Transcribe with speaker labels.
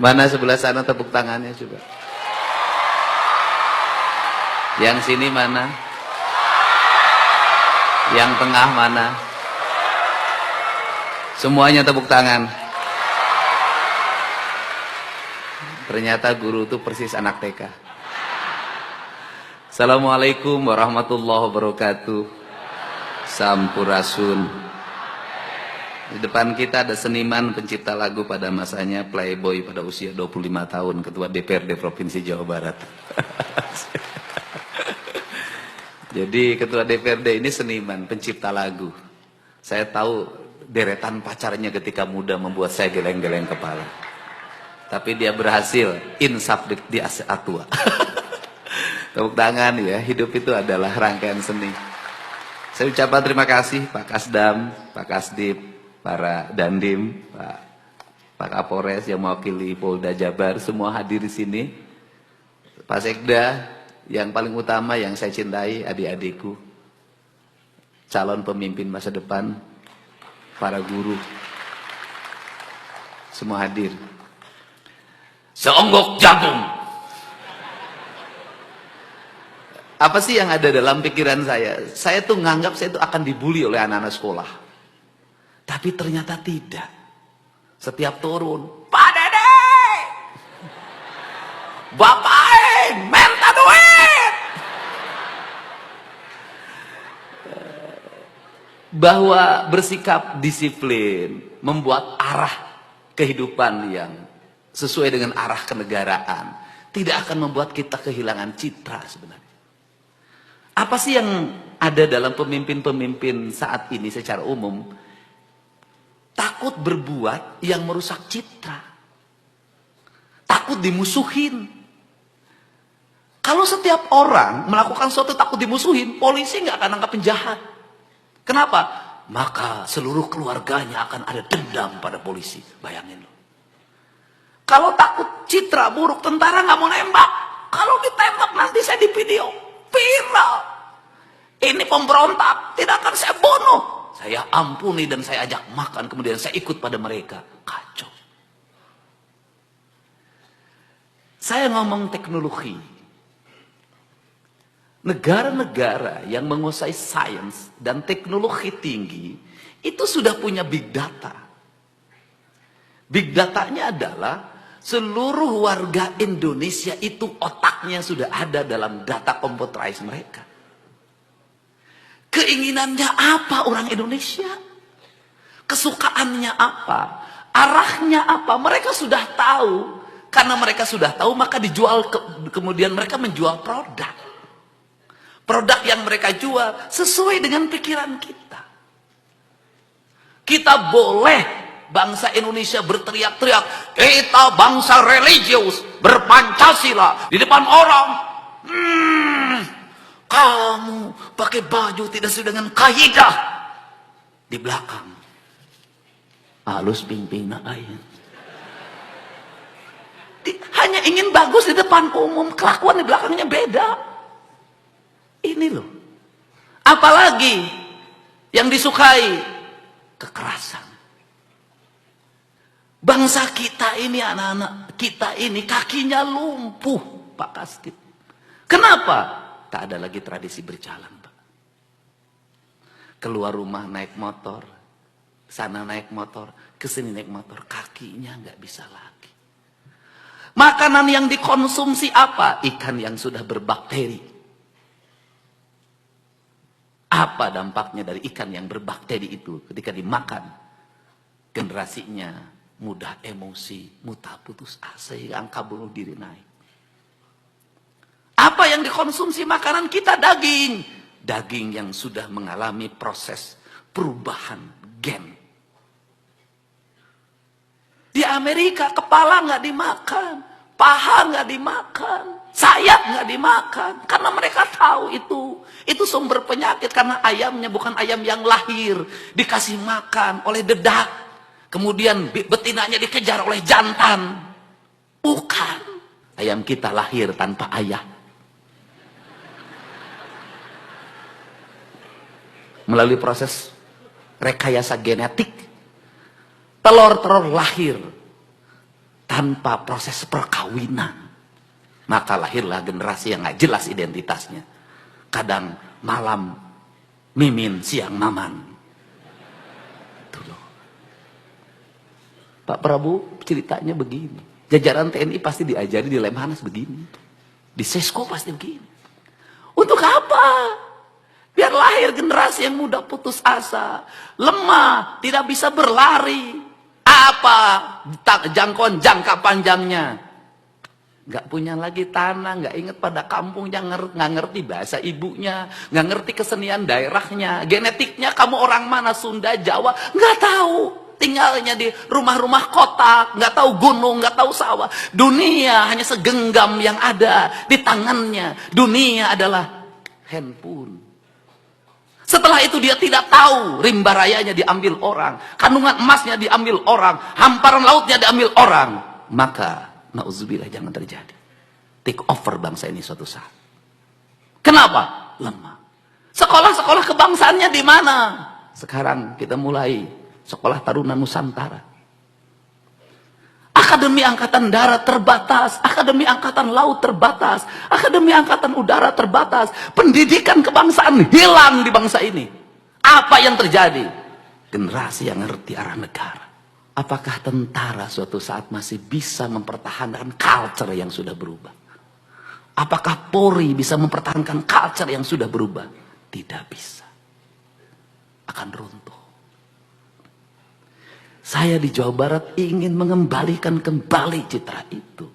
Speaker 1: Mana sebelah sana tepuk tangannya coba. Yang sini mana? Yang tengah mana? Semuanya tepuk tangan. Ternyata guru itu persis anak TK. Assalamualaikum warahmatullahi wabarakatuh. Sampurasun. Di depan kita ada seniman pencipta lagu pada masanya, playboy pada usia 25 tahun, ketua DPRD Provinsi Jawa Barat. Jadi ketua DPRD ini seniman, pencipta lagu. Saya tahu deretan pacarnya ketika muda membuat saya geleng-geleng kepala. Tapi dia berhasil insaf di aset tua. Tepuk tangan ya, hidup itu adalah rangkaian seni. Saya ucapkan terima kasih Pak Kasdam, Pak Kasdip, para Dandim, Pak Kapolres yang mewakili Polda Jabar, semua hadir di sini. Pak Sekda, yang paling utama yang saya cintai, adik-adikku, calon pemimpin masa depan, para guru, semua hadir. Seonggok jagung. Apa sih yang ada dalam pikiran saya? Saya tuh nganggap saya tuh akan dibully oleh anak-anak sekolah. Tapi ternyata tidak. Setiap turun, Pak Dede, Bapak minta duit. Bahwa bersikap disiplin, membuat arah kehidupan yang sesuai dengan arah kenegaraan, tidak akan membuat kita kehilangan citra sebenarnya. Apa sih yang ada dalam pemimpin-pemimpin saat ini secara umum? Takut berbuat yang merusak citra. Takut dimusuhin. Kalau setiap orang melakukan sesuatu takut dimusuhin, polisi nggak akan nangkap penjahat. Kenapa? Maka seluruh keluarganya akan ada dendam pada polisi. Bayangin loh. Kalau takut citra buruk, tentara nggak mau nembak. Kalau ditembak nanti saya di video viral. Ini pemberontak, tidak akan saya bunuh. Saya ampuni dan saya ajak makan, kemudian saya ikut pada mereka. Kacau. Saya ngomong teknologi. Negara-negara yang menguasai sains dan teknologi tinggi, itu sudah punya big data. Big datanya adalah seluruh warga Indonesia itu otaknya sudah ada dalam data komputerized mereka. Keinginannya apa orang Indonesia? Kesukaannya apa? Arahnya apa? Mereka sudah tahu. Karena mereka sudah tahu, maka dijual, kemudian mereka menjual produk. Produk yang mereka jual sesuai dengan pikiran kita. Kita boleh, bangsa Indonesia berteriak-teriak, kita bangsa religius, berpancasila, di depan orang. Kamu pakai baju tidak sesuai dengan kaidah. Di belakang halus ping-ping air. Hanya ingin bagus di depan umum, kelakuan di belakangnya beda. Ini loh. Apalagi yang disukai kekerasan. Bangsa kita ini, anak-anak kita ini kakinya lumpuh, Pak Kasdip. Kenapa? Tak ada lagi tradisi berjalan, Pak. Keluar rumah naik motor, sana naik motor, kesini naik motor, kakinya nggak bisa lagi. Makanan yang dikonsumsi apa? Ikan yang sudah berbakteri. Apa dampaknya dari ikan yang berbakteri itu ketika dimakan? Generasinya mudah emosi, mudah putus asa, angka bunuh diri naik. Apa yang dikonsumsi makanan kita? Daging. Daging yang sudah mengalami proses perubahan gen. Di Amerika kepala nggak dimakan, paha nggak dimakan, sayap nggak dimakan. Karena mereka tahu itu sumber penyakit. Karena ayamnya bukan ayam yang lahir, dikasih makan oleh dedak. Kemudian betinanya dikejar oleh jantan. Bukan. Ayam kita lahir tanpa ayah. Melalui proses rekayasa genetik, telur-telur lahir tanpa proses perkawinan. Maka lahirlah generasi yang gak jelas identitasnya. Kadang malam Mimin, siang Maman. Itu loh. Pak Prabowo ceritanya begini. Jajaran TNI pasti diajari di Lemhanas begini. Di Sesko pasti begini. Untuk apa? Biar lahir generasi yang mudah putus asa. Lemah, tidak bisa berlari. Apa jangkauan jangka panjangnya? Gak punya lagi tanah, gak inget pada kampungnya, gak ngerti bahasa ibunya, gak ngerti kesenian daerahnya, genetiknya kamu orang mana, Sunda, Jawa, gak tahu. Tinggalnya di rumah-rumah kota, gak tahu gunung, gak tahu sawah. Dunia hanya segenggam yang ada di tangannya. Dunia adalah handphone. Setelah itu dia tidak tahu rimba rayanya diambil orang, kandungan emasnya diambil orang, hamparan lautnya diambil orang. Maka nauzubillah, jangan terjadi. Take over bangsa ini suatu saat. Kenapa? Lemah. Sekolah-sekolah kebangsaannya di mana? Sekarang kita mulai Sekolah Taruna Nusantara. Akademi Angkatan Darat terbatas, Akademi Angkatan Laut terbatas, Akademi Angkatan Udara terbatas. Pendidikan kebangsaan hilang di bangsa ini. Apa yang terjadi? Generasi yang ngerti arah negara. Apakah tentara suatu saat masih bisa mempertahankan culture yang sudah berubah? Apakah Polri bisa mempertahankan culture yang sudah berubah? Tidak bisa. Akan runtuh. Saya di Jawa Barat ingin mengembalikan kembali citra itu.